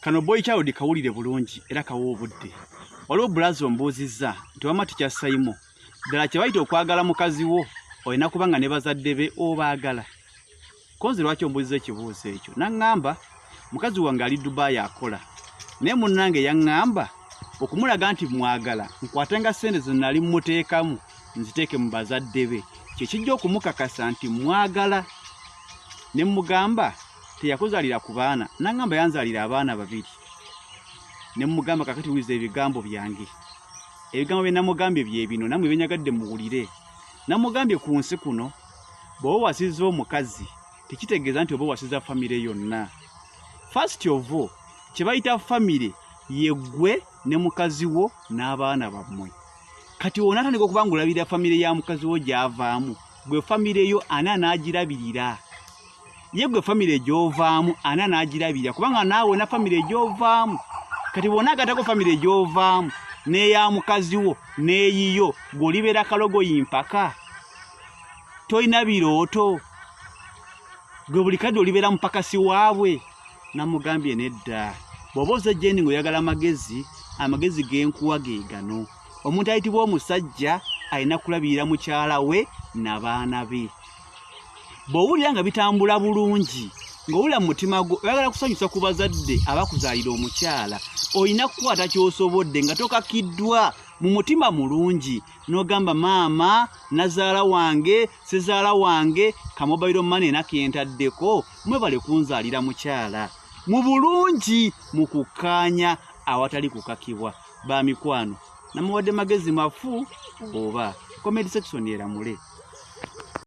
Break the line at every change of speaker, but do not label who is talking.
Kano boy child kawulire bulungi era kawo obudde. Waliwo Brazil mbuuzizza nti wama tikyasayimo. Ddala kye bayita okwagala mukazi wo olina kubanga ne bazadde be obaagala. Konzi lwaki ombuuzizza ekibuuzo ekyo? Naŋŋamba mukazi wange ali Dubai akola. Naye munnange yaŋŋamba okumulaga nti mwagala nkwatenga ssente ze nali mmuteekamu nziteeke mu bazadde be. Kye kijja okumukakasa nti mwagala. Ne mmugamba teyakuzaalira ku baana. Naŋŋamba yanzaalira abaana babiri. Ne mmugamba kakati wiza ebigambo byange. Ebigambo bye namugambye bye bino namwe benyagadde muwulire. Namugambye ku nsi kuno bw'oba wasiza omukazi tekitegeeza nti oba wasiza famire yonna. First of all, kye bayita famire ye ggwe ne mukazi wo n'abaana bammwe. Kati wona atandika okuba ng'olabirira famire ya mukazi wo gy'avaamu, gwe famire yo ani anaagirabirira? Ye gwe famire gy'ovaamu ani anaagirabirira? Kubanga naawe na famire gy'ovaamu. Kati wona agatako famire gy'ovaamu n'eya mukazi wo n'eyiyo gw'olibeera kalogo yimpaka. Toyina birooto. Gwe buli kadde olibeera mupakasi waabwe. Namugambye nedda. Bw'oba ozajja endi ng'oyagala amagezi, amagezi g'enkuwa ge gano. Omuntu ayitibwa omusajja alina kulabirira mukyala we n'abaana be. Bw'owulira nga bitambula bulungi, ng'owulira mu mutima gwo oyagala kusanyusa ku bazadde abakuzaalira omukyala, olina kukwata ky'osobodde nga tokakiddwa mu mutima mulungi n'ogamba maama, nazaala wange, sezaala wange, kamobayiro mane nakentaddeko, mwebale kunzaalira mukyala. Mu bulungi mu kukkaanya awatali kukakibwa. Ba mikwano namuwadde magezi mafu oba comedy section eramule.